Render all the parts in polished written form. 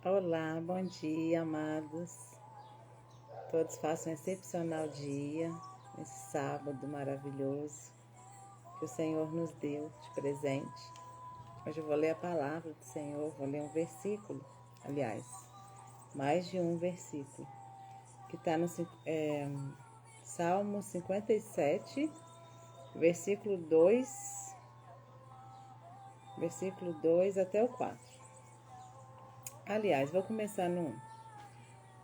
Olá, bom dia, amados. Todos façam um excepcional dia, nesse sábado maravilhoso que o Senhor nos deu de presente. Hoje eu vou ler a palavra do Senhor, vou ler um versículo, aliás, mais de um versículo, que está no Salmo 57, versículo 2 até o 4. Aliás, vou começar no 1.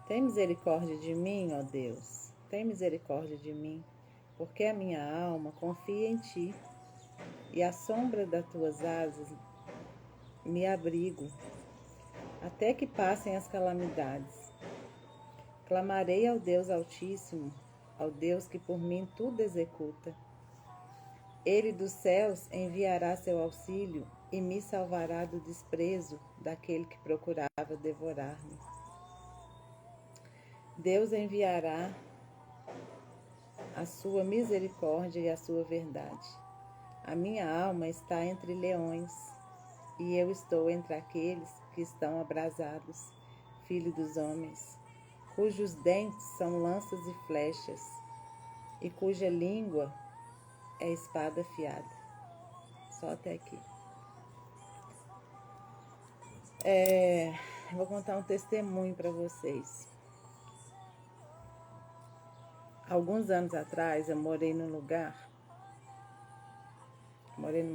Tem misericórdia de mim, ó Deus, tem misericórdia de mim, porque a minha alma confia em Ti, e à sombra das Tuas asas me abrigo, até que passem as calamidades. Clamarei ao Deus Altíssimo, ao Deus que por mim tudo executa. Ele dos céus enviará seu auxílio e me salvará do desprezo daquele que procurava devorar-me. Deus enviará a sua misericórdia e a sua verdade. A minha alma está entre leões, e eu estou entre aqueles que estão abrasados, filho dos homens, cujos dentes são lanças e flechas, e cuja língua é espada afiada. Só até aqui. Vou contar um testemunho para vocês. Alguns anos atrás, eu morei numa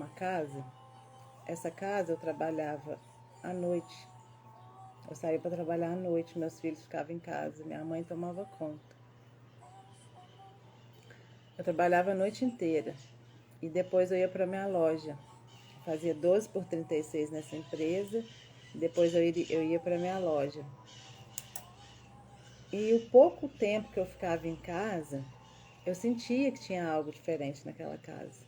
casa. Essa casa eu trabalhava à noite. Eu saía para trabalhar à noite, meus filhos ficavam em casa, minha mãe tomava conta. Eu trabalhava a noite inteira e depois eu ia para minha loja. Eu fazia 12 por 36 nessa empresa, e depois eu ia para minha loja. E o pouco tempo que eu ficava em casa, eu sentia que tinha algo diferente naquela casa.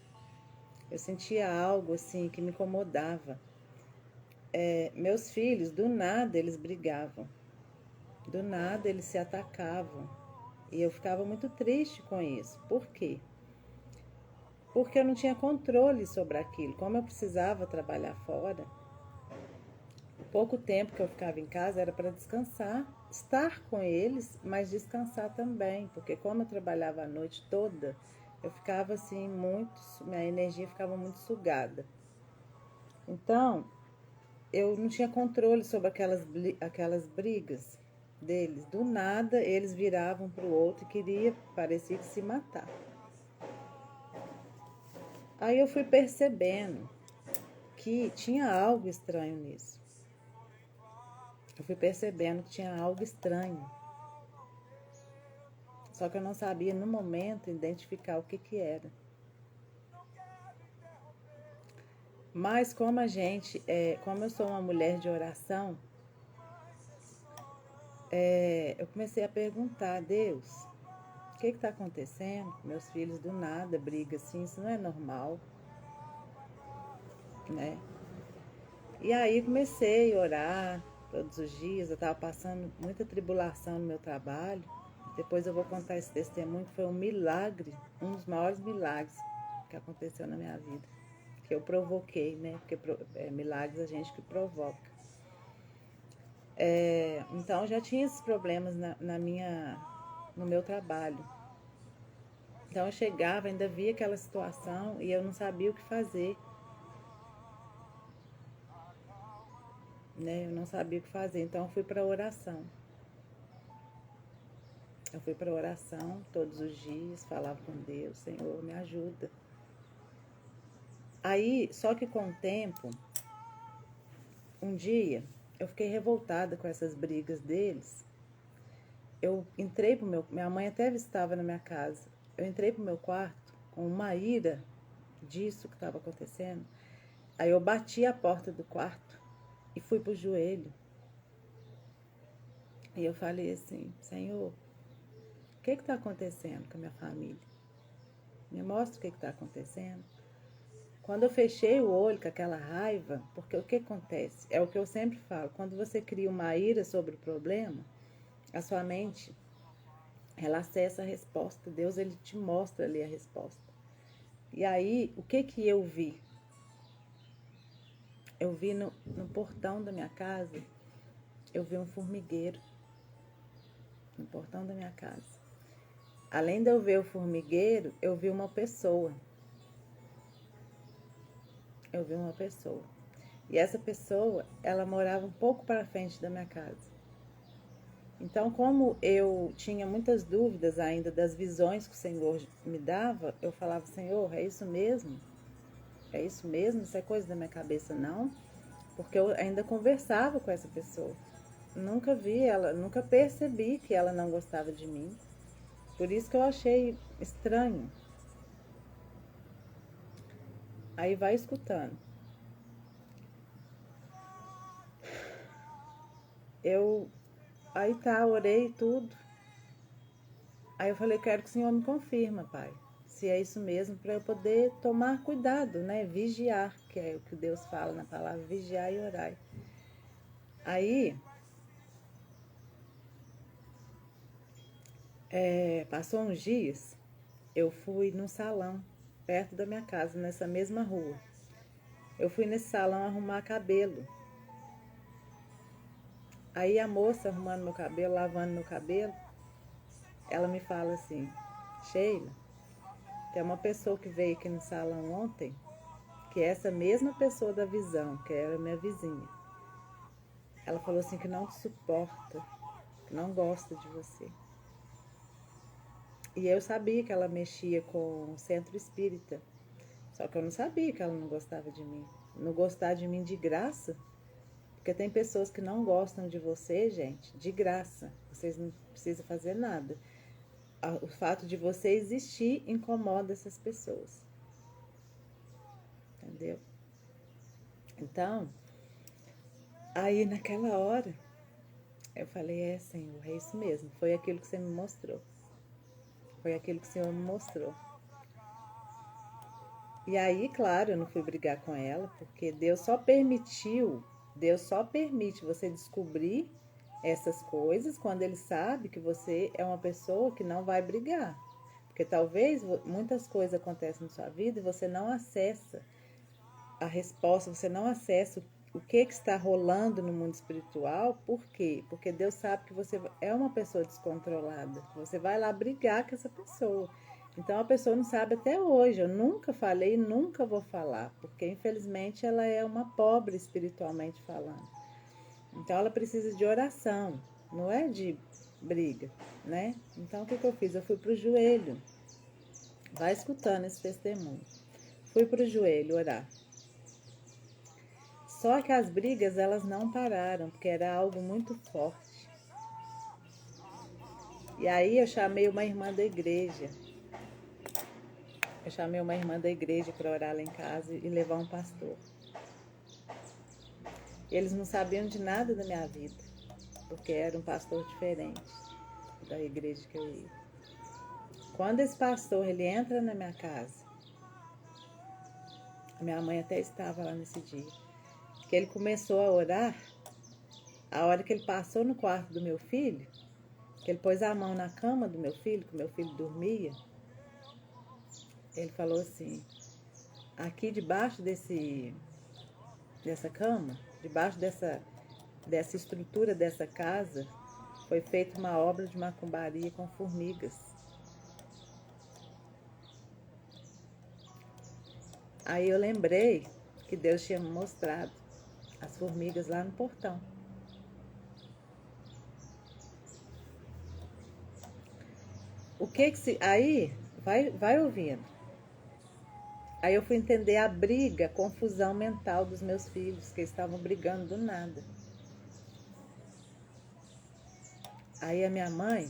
Eu sentia algo assim que me incomodava. Meus filhos, do nada, eles brigavam. Do nada, eles se atacavam. E eu ficava muito triste com isso. Por quê? Porque eu não tinha controle sobre aquilo. Como eu precisava trabalhar fora, o pouco tempo que eu ficava em casa era para descansar, estar com eles, mas descansar também. Porque como eu trabalhava a noite toda, eu ficava assim minha energia ficava muito sugada. Então, eu não tinha controle sobre aquelas brigas deles. Do nada, eles viravam para o outro e parecia que se matar. Aí eu fui percebendo que tinha algo estranho nisso. Eu fui percebendo que tinha algo estranho. Só que eu não sabia no momento identificar o que era. Mas como como eu sou uma mulher de oração, eu comecei a perguntar a Deus, o que está acontecendo? Meus filhos do nada brigam assim, isso não é normal, né? E aí comecei a orar todos os dias. Eu estava passando muita tribulação no meu trabalho. Depois eu vou contar esse testemunho, que foi um milagre, um dos maiores milagres que aconteceu na minha vida, que eu provoquei, né? Porque milagres a gente que provoca. Então eu já tinha esses problemas no meu trabalho. Então eu chegava, ainda via aquela situação e eu não sabia o que fazer. Né? Eu não sabia o que fazer, então eu fui para a oração. Eu fui para a oração todos os dias, falava com Deus, Senhor, me ajuda. Aí, só que com o tempo, um dia, eu fiquei revoltada com essas brigas deles. Eu entrei minha mãe até estava na minha casa. Eu entrei pro meu quarto com uma ira disso que estava acontecendo. Aí eu bati a porta do quarto e fui pro joelho. E eu falei assim, Senhor, o que está acontecendo com a minha família? Me mostra o que está acontecendo. Quando eu fechei o olho com aquela raiva, porque o que acontece? É o que eu sempre falo, quando você cria uma ira sobre o problema, a sua mente, ela acessa a resposta. Deus, ele te mostra ali a resposta. E aí, o que eu vi? Eu vi no portão da minha casa, eu vi um formigueiro no portão da minha casa. Além de eu ver o formigueiro, eu vi uma pessoa. Eu vi uma pessoa. E essa pessoa, ela morava um pouco para frente da minha casa. Então, como eu tinha muitas dúvidas ainda das visões que o Senhor me dava, eu falava, Senhor, é isso mesmo? É isso mesmo? Isso é coisa da minha cabeça, não? Porque eu ainda conversava com essa pessoa. Nunca vi ela, nunca percebi que ela não gostava de mim. Por isso que eu achei estranho. Aí vai escutando. Aí tá, orei tudo. Aí eu falei, quero que o Senhor me confirma, Pai, se é isso mesmo, para eu poder tomar cuidado, né? Vigiar, que é o que Deus fala na palavra, vigiar e orar. Aí, passou uns dias, eu fui num salão, perto da minha casa, nessa mesma rua. Eu fui nesse salão arrumar cabelo. Aí a moça arrumando meu cabelo, lavando meu cabelo, ela me fala assim, Sheila, tem uma pessoa que veio aqui no salão ontem, que é essa mesma pessoa da visão, que era minha vizinha. Ela falou assim que não te suporta, que não gosta de você. E eu sabia que ela mexia com o centro espírita, só que eu não sabia que ela não gostava de mim. Não gostar de mim de graça, porque tem pessoas que não gostam de você, gente, de graça. Vocês não precisam fazer nada. O fato de você existir incomoda essas pessoas. Entendeu? Então, aí naquela hora, eu falei, Senhor, é isso mesmo. Foi aquilo que você me mostrou. Foi aquilo que o Senhor me mostrou. E aí, claro, eu não fui brigar com ela, porque Deus só permite você descobrir essas coisas quando Ele sabe que você é uma pessoa que não vai brigar. Porque talvez muitas coisas acontecem na sua vida e você não acessa a resposta, você não acessa o que está rolando no mundo espiritual. Por quê? Porque Deus sabe que você é uma pessoa descontrolada. Você vai lá brigar com essa pessoa. Então a pessoa não sabe até hoje. Eu nunca falei e nunca vou falar, porque infelizmente ela é uma pobre espiritualmente falando. Então ela precisa de oração, não é de briga, né? Então o que eu fiz? Eu fui pro joelho. Vai escutando esse testemunho. Fui pro joelho orar. Só que as brigas elas não pararam, porque era algo muito forte. E aí eu chamei uma irmã da igreja. Eu chamei uma irmã da igreja para orar lá em casa e levar um pastor. E eles não sabiam de nada da minha vida, porque era um pastor diferente da igreja que eu ia. Quando esse pastor ele entra na minha casa, a minha mãe até estava lá nesse dia, que ele começou a orar, a hora que ele passou no quarto do meu filho, que ele pôs a mão na cama do meu filho, que o meu filho dormia, ele falou assim, aqui debaixo dessa cama, debaixo dessa estrutura dessa casa, foi feita uma obra de macumbaria com formigas. Aí eu lembrei que Deus tinha me mostrado as formigas lá no portão. Aí, vai ouvindo. Aí eu fui entender a briga, a confusão mental dos meus filhos, que eles estavam brigando do nada. Aí a minha mãe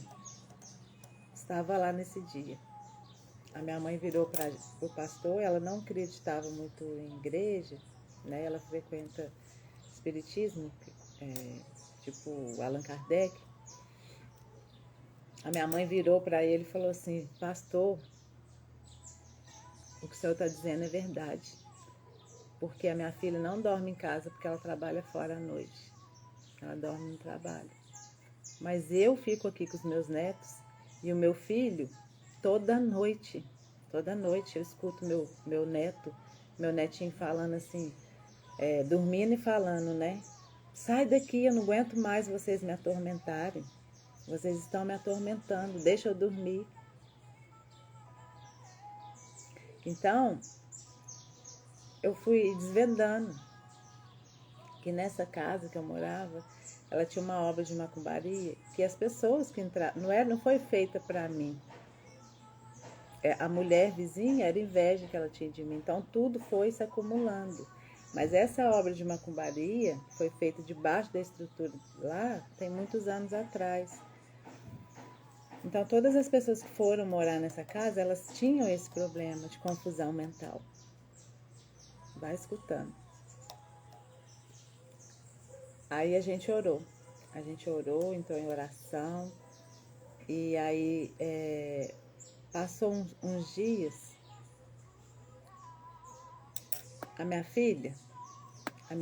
estava lá nesse dia. A minha mãe virou para o pastor, ela não acreditava muito em igreja, né? Ela frequenta espiritismo, tipo Allan Kardec. A minha mãe virou para ele e falou assim, pastor, o que o senhor está dizendo é verdade, porque a minha filha não dorme em casa porque ela trabalha fora à noite, ela dorme no trabalho. Mas eu fico aqui com os meus netos e o meu filho toda noite eu escuto meu netinho falando assim, dormindo e falando, né? sai daqui, eu não aguento mais vocês me atormentarem. Vocês estão me atormentando, deixa eu dormir. Então, eu fui desvendando que nessa casa que eu morava, ela tinha uma obra de macumbaria que as pessoas que entraram, não foi feita para mim. A mulher vizinha era inveja que ela tinha de mim, então tudo foi se acumulando. Mas essa obra de macumbaria foi feita debaixo da estrutura lá, tem muitos anos atrás. Então todas as pessoas que foram morar nessa casa, elas tinham esse problema de confusão mental. Vai escutando. Aí a gente orou, entrou em oração, e aí passou uns dias, a minha filha, a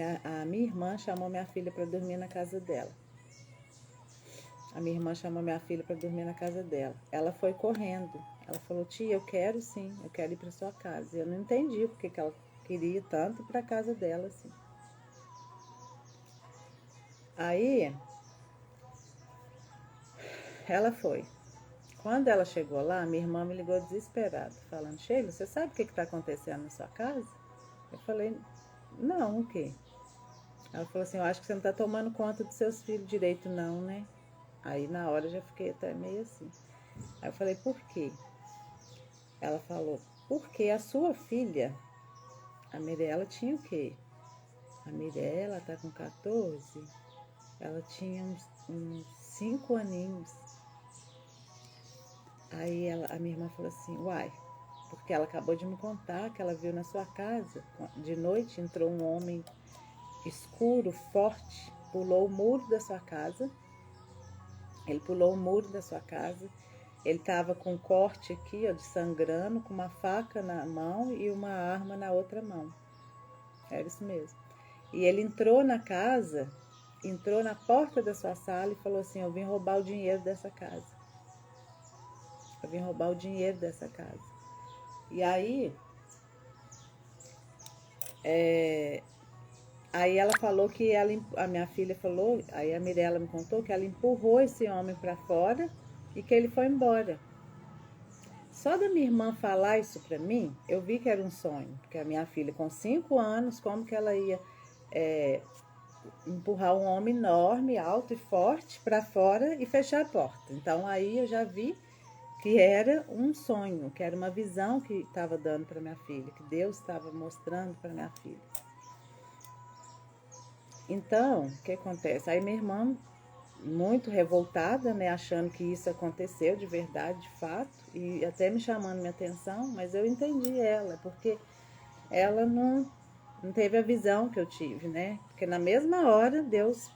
minha irmã chamou minha filha para dormir na casa dela. Ela foi correndo, ela falou, tia, eu quero ir para sua casa. Eu não entendi porque que ela queria tanto ir para a casa dela, assim. Aí, ela foi. Quando ela chegou lá, minha irmã me ligou desesperada, falando, Sheila, você sabe o que está acontecendo na sua casa? Eu falei, não, o quê? Ela falou assim, eu acho que você não está tomando conta dos seus filhos direito não, né? Aí na hora eu já fiquei até meio assim. Aí eu falei, por quê? Ela falou, porque a sua filha, a Mirella, tinha o quê? A Mirella tá com 14, ela tinha uns 5 aninhos. Aí a minha irmã falou assim, uai, porque ela acabou de me contar que ela viu na sua casa, de noite entrou um homem escuro, forte, pulou o muro da sua casa, ele estava com um corte aqui, ó, de sangrando, com uma faca na mão e uma arma na outra mão, era isso mesmo, e ele entrou na casa, entrou na porta da sua sala e falou assim, eu vim roubar o dinheiro dessa casa. E aí, aí ela falou que a minha filha falou, aí a Mirella me contou que ela empurrou esse homem para fora e que ele foi embora. Só da minha irmã falar isso para mim, eu vi que era um sonho, porque a minha filha com 5 anos, como que ela ia empurrar um homem enorme, alto e forte para fora e fechar a porta. Então aí eu já vi que era um sonho, que era uma visão que estava dando para minha filha, que Deus estava mostrando para minha filha. Então, o que acontece? Aí minha irmã, muito revoltada, né, achando que isso aconteceu de verdade, de fato, e até me chamando minha atenção, mas eu entendi ela, porque ela não teve a visão que eu tive, né? Porque na mesma hora Deus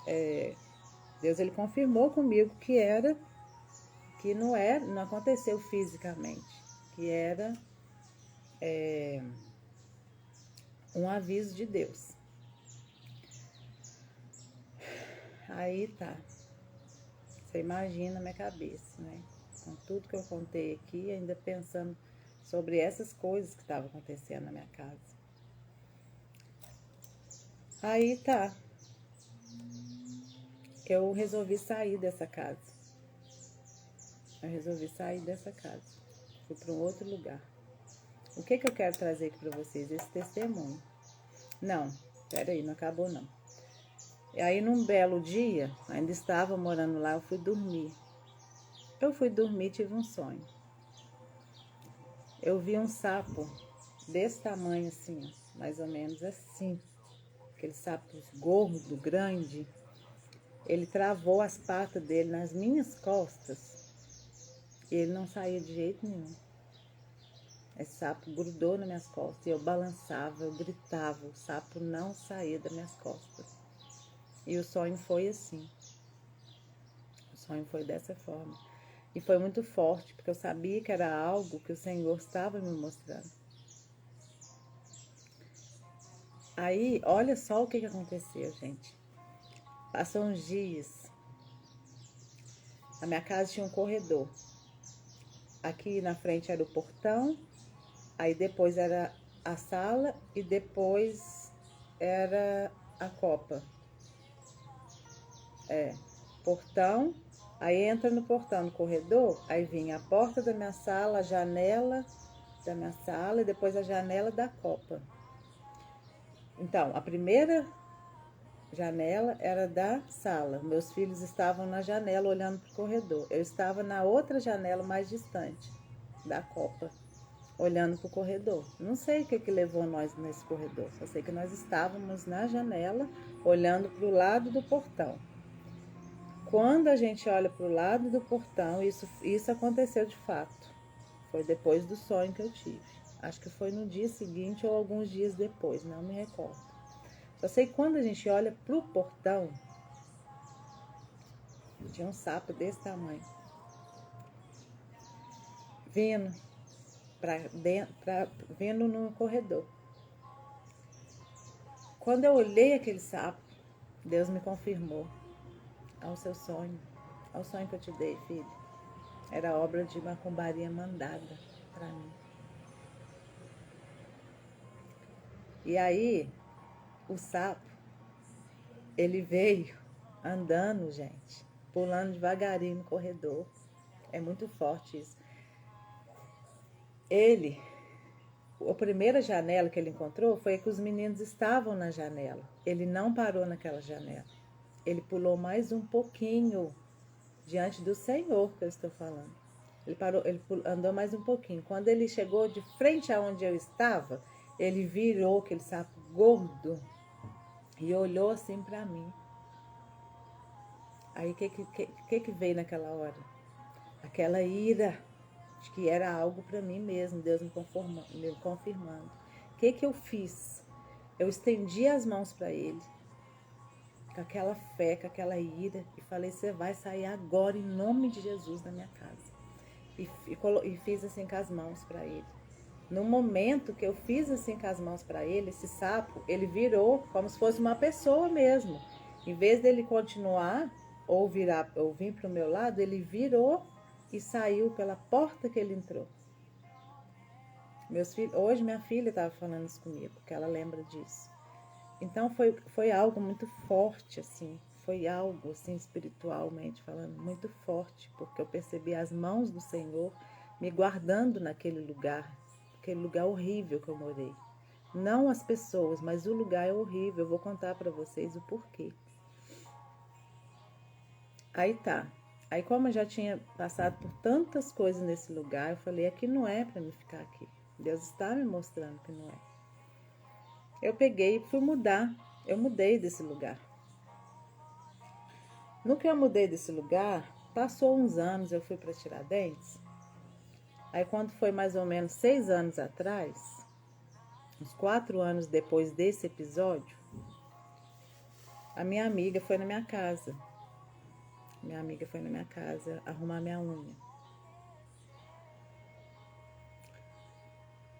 ele confirmou comigo que não aconteceu fisicamente, que era um aviso de Deus. Aí tá, você imagina a minha cabeça, né? Com tudo que eu contei aqui, ainda pensando sobre essas coisas que estavam acontecendo na minha casa. Aí tá, eu resolvi sair dessa casa. Fui para um outro lugar. O que eu quero trazer aqui para vocês? Esse testemunho. Não, peraí, não acabou não. E aí num belo dia, ainda estava morando lá, eu fui dormir. Tive um sonho. Eu vi um sapo desse tamanho assim, mais ou menos assim. Aquele sapo gordo, grande. Ele travou as patas dele nas minhas costas e ele não saía de jeito nenhum. Esse sapo grudou nas minhas costas e eu balançava, eu gritava, o sapo não saía das minhas costas. E o sonho foi assim. O sonho foi dessa forma. E foi muito forte, porque eu sabia que era algo que o Senhor estava me mostrando. Aí, olha só o que aconteceu, gente. Passou uns dias. A minha casa tinha um corredor. Aqui na frente era o portão, aí depois era a sala e depois era a copa. É, portão, aí entra no portão, no corredor, aí vinha a porta da minha sala, a janela da minha sala e depois a janela da copa. Então, a primeira janela era da sala. Meus filhos estavam na janela olhando para o corredor. Eu estava na outra janela mais distante da copa, olhando para o corredor. Não sei o que levou nós nesse corredor. Só sei que nós estávamos na janela olhando para o lado do portão. Quando a gente olha para o lado do portão, isso aconteceu de fato. Foi depois do sonho que eu tive. Acho que foi no dia seguinte ou alguns dias depois, não me recordo. Só sei que quando a gente olha para o portão, tinha um sapo desse tamanho, vindo vindo no corredor. Quando eu olhei aquele sapo, Deus me confirmou ao seu sonho, ao sonho que eu te dei, filho. Era obra de macumbaria mandada para mim. E aí, o sapo, ele veio andando, gente, pulando devagarinho no corredor. É muito forte isso. A primeira janela que ele encontrou foi que os meninos estavam na janela. Ele não parou naquela janela. Ele pulou mais um pouquinho diante do Senhor que eu estou falando. Andou mais um pouquinho. Quando ele chegou de frente aonde eu estava, ele virou aquele sapo gordo e olhou assim para mim. Aí o que veio naquela hora? Aquela ira de que era algo para mim mesmo, Deus me confirmando. O que eu fiz? Eu estendi as mãos para ele, com aquela fé, com aquela ira, e falei: você vai sair agora em nome de Jesus da minha casa. E fiz assim com as mãos para ele. No momento que eu fiz assim com as mãos para ele, esse sapo, ele virou como se fosse uma pessoa mesmo. Em vez dele continuar ou vir para o meu lado, ele virou e saiu pela porta que ele entrou. Hoje minha filha estava falando isso comigo, porque ela lembra disso. Então foi algo muito forte, assim, foi algo assim espiritualmente falando muito forte, porque eu percebi as mãos do Senhor me guardando naquele lugar horrível que eu morei. Não as pessoas, mas o lugar é horrível. Eu vou contar para vocês o porquê. Aí tá. Aí como eu já tinha passado por tantas coisas nesse lugar, eu falei: aqui não é para me ficar aqui. Deus está me mostrando que não é. Eu peguei e fui mudar. Eu mudei desse lugar. No que eu mudei desse lugar, passou uns anos, eu fui para Tiradentes. Aí quando foi mais ou menos 6 anos atrás, uns 4 anos depois desse episódio, a minha amiga foi na minha casa. Minha amiga foi na minha casa arrumar minha unha.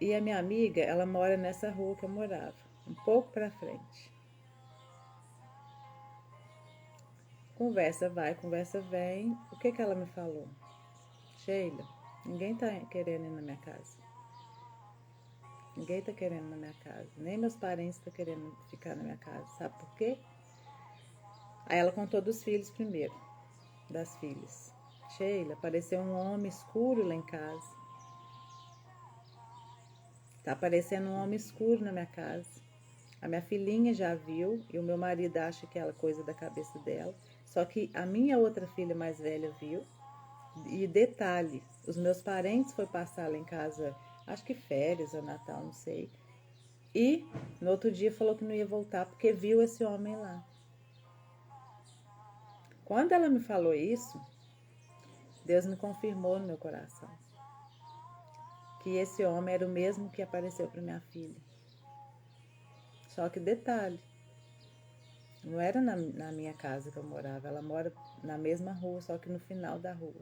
E a minha amiga, ela mora nessa rua que eu morava, um pouco pra frente. Conversa vai, conversa vem. O que ela me falou? Sheila, ninguém tá querendo ir na minha casa. Ninguém tá querendo ir na minha casa. Nem meus parentes estão querendo ficar na minha casa. Sabe por quê? Aí ela contou dos filhos primeiro. Das filhas. Sheila, apareceu um homem escuro lá em casa. Tá aparecendo um homem escuro na minha casa. A minha filhinha já viu e o meu marido acha que é aquela coisa da cabeça dela. Só que a minha outra filha mais velha viu. E detalhe, os meus parentes foram passar lá em casa, acho que férias ou Natal, não sei. E no outro dia falou que não ia voltar porque viu esse homem lá. Quando ela me falou isso, Deus me confirmou no meu coração que esse homem era o mesmo que apareceu para minha filha. Só que detalhe, não era na minha casa que eu morava, ela mora na mesma rua, só que no final da rua.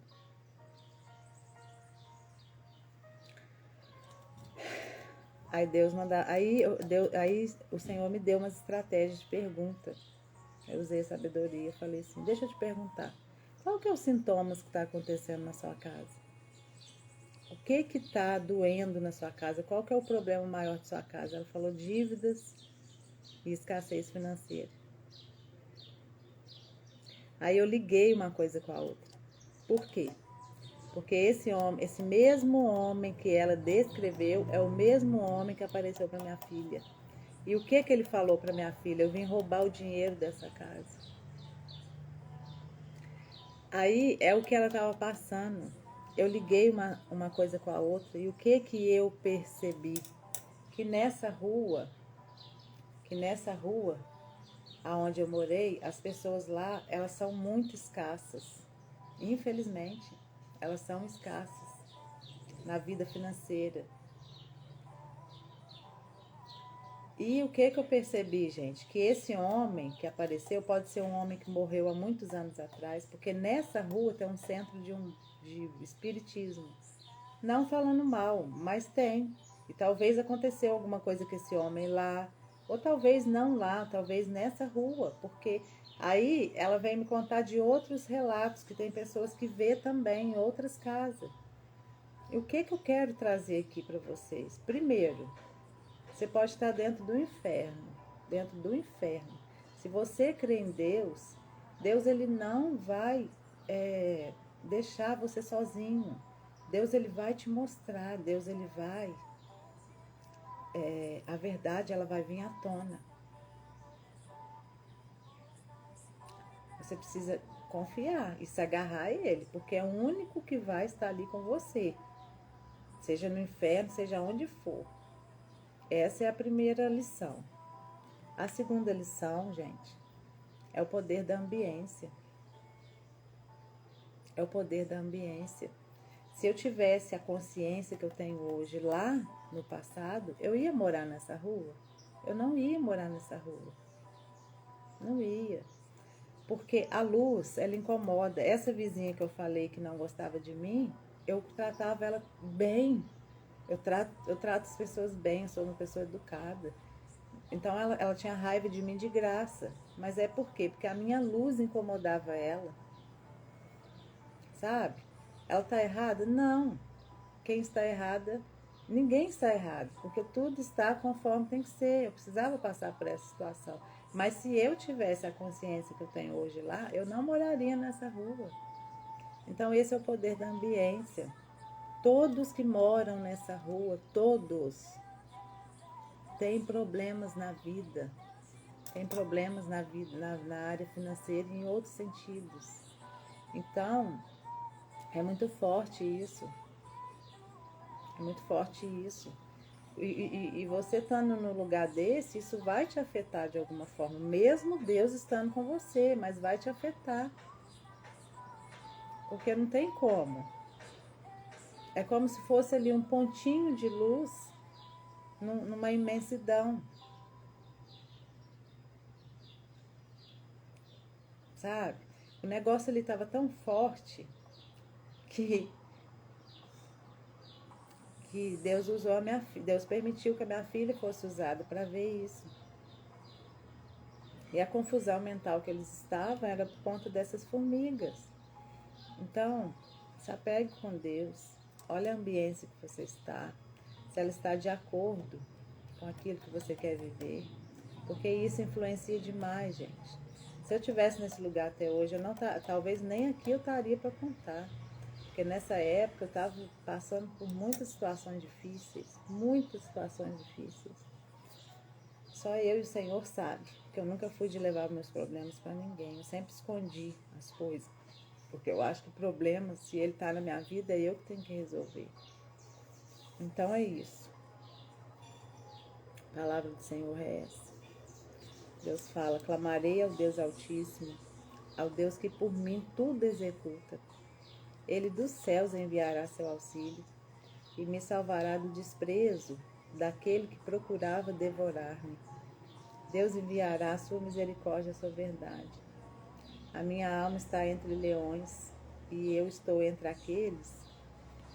Aí o Senhor me deu umas estratégias de pergunta. Eu usei a sabedoria, falei assim: deixa eu te perguntar, qual que é os sintomas que está acontecendo na sua casa? O que está doendo na sua casa? Qual que é o problema maior de sua casa? Ela falou: dívidas e escassez financeira. Aí eu liguei uma coisa com a outra. Por quê? Porque esse homem, esse mesmo homem que ela descreveu, é o mesmo homem que apareceu para minha filha. E o que ele falou para minha filha? Eu vim roubar o dinheiro dessa casa. Aí é o que ela estava passando. Eu liguei uma coisa com a outra e o que eu percebi? Que nessa rua aonde eu morei, as pessoas lá, elas são muito escassas. Infelizmente, elas são escassas na vida financeira. E o que eu percebi, gente? Que esse homem que apareceu pode ser um homem que morreu há muitos anos atrás, porque nessa rua tem um centro de espiritismo. Não falando mal, mas tem. E talvez aconteceu alguma coisa com esse homem lá, ou talvez não lá, talvez nessa rua, porque aí ela vem me contar de outros relatos, que tem pessoas que vê também em outras casas. E o que eu quero trazer aqui para vocês? Primeiro, você pode estar dentro do inferno, dentro do inferno. Se você crê em Deus, Deus ele não vai deixar você sozinho. Deus ele vai te mostrar, Deus ele vai, a verdade ela vai vir à tona. Você precisa confiar e se agarrar a ele, porque é o único que vai estar ali com você, seja no inferno, seja onde for. Essa é a primeira lição. A segunda lição, gente, é o poder da ambiência. É o poder da ambiência. Se eu tivesse a consciência que eu tenho hoje lá no passado, eu ia morar nessa rua? Eu não ia morar nessa rua. Não ia. Porque a luz, ela incomoda. Essa vizinha que eu falei que não gostava de mim, eu tratava ela bem. Eu trato as pessoas bem, eu sou uma pessoa educada. Então ela tinha raiva de mim de graça. Mas é por quê? Porque a minha luz incomodava ela. Sabe? Ela está errada? Não. Quem está errada? Ninguém está errado, porque tudo está conforme tem que ser. Eu precisava passar por essa situação. Mas se eu tivesse a consciência que eu tenho hoje lá, eu não moraria nessa rua. Então esse é o poder da ambiência. Todos que moram nessa rua, todos, têm problemas na vida. Tem problemas na vida, na área financeira e em outros sentidos. Então, é muito forte isso. É muito forte isso. E você estando no lugar desse, isso vai te afetar de alguma forma. Mesmo Deus estando com você, mas vai te afetar. Porque não tem como. É como se fosse ali um pontinho de luz numa imensidão. Sabe? O negócio ali estava tão forte que Deus usou a minha filha, Deus permitiu que a minha filha fosse usada para ver isso. E a confusão mental que eles estavam era por conta dessas formigas. Então, se apegue com Deus, olha a ambiência que você está, se ela está de acordo com aquilo que você quer viver, porque isso influencia demais, gente. Se eu estivesse nesse lugar até hoje, eu não talvez nem aqui eu estaria para contar. Porque nessa época eu estava passando por muitas situações difíceis, Só eu e o Senhor sabe, que eu nunca fui de levar meus problemas para ninguém. Eu sempre escondi as coisas, porque eu acho que o problema, se ele está na minha vida, é eu que tenho que resolver. Então é isso. A palavra do Senhor é essa. Deus fala: clamarei ao Deus Altíssimo, ao Deus que por mim tudo executa. Ele dos céus enviará seu auxílio e me salvará do desprezo daquele que procurava devorar-me. Deus enviará a sua misericórdia, a sua verdade. A minha alma está entre leões e eu estou entre aqueles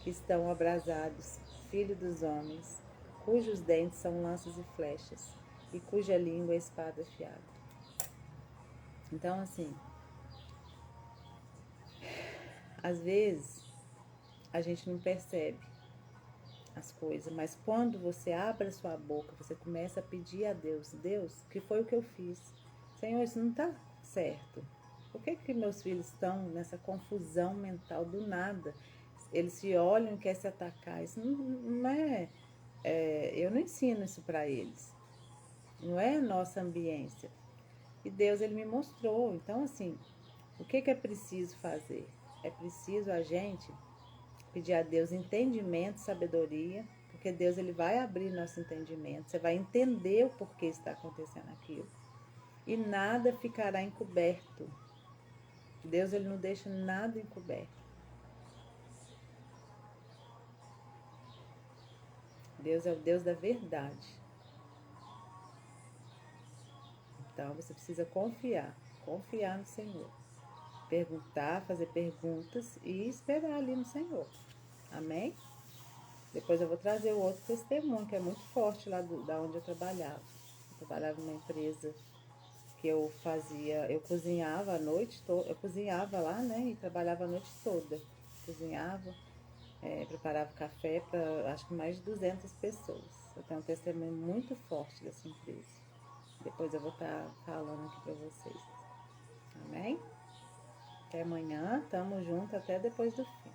que estão abrasados, filho dos homens, cujos dentes são lanças e flechas e cuja língua é espada afiada. Então, assim, às vezes a gente não percebe as coisas, mas quando você abre a sua boca, você começa a pedir a Deus, Deus, que foi o que eu fiz? Senhor, isso não está certo. Por que meus filhos estão nessa confusão mental do nada? Eles se olham e querem se atacar. Isso não eu não ensino isso para eles. Não é a nossa ambiência. E Deus, ele me mostrou. Então, assim, o que é preciso fazer? É preciso a gente pedir a Deus entendimento, sabedoria, porque Deus, ele vai abrir nosso entendimento. Você vai entender o porquê está acontecendo aquilo. E nada ficará encoberto. Deus, ele não deixa nada encoberto. Deus é o Deus da verdade. Então, você precisa confiar no Senhor. Perguntar, fazer perguntas e esperar ali no Senhor. Amém? Depois eu vou trazer o outro testemunho, que é muito forte lá da onde eu trabalhava. Eu trabalhava numa empresa que eu cozinhava a noite toda, eu cozinhava lá, né? E trabalhava a noite toda. Cozinhava, preparava café para acho que mais de 200 pessoas. Eu tenho um testemunho muito forte dessa empresa. Depois eu vou estar falando aqui para vocês. Amém? Até amanhã, tamo junto até depois do fim.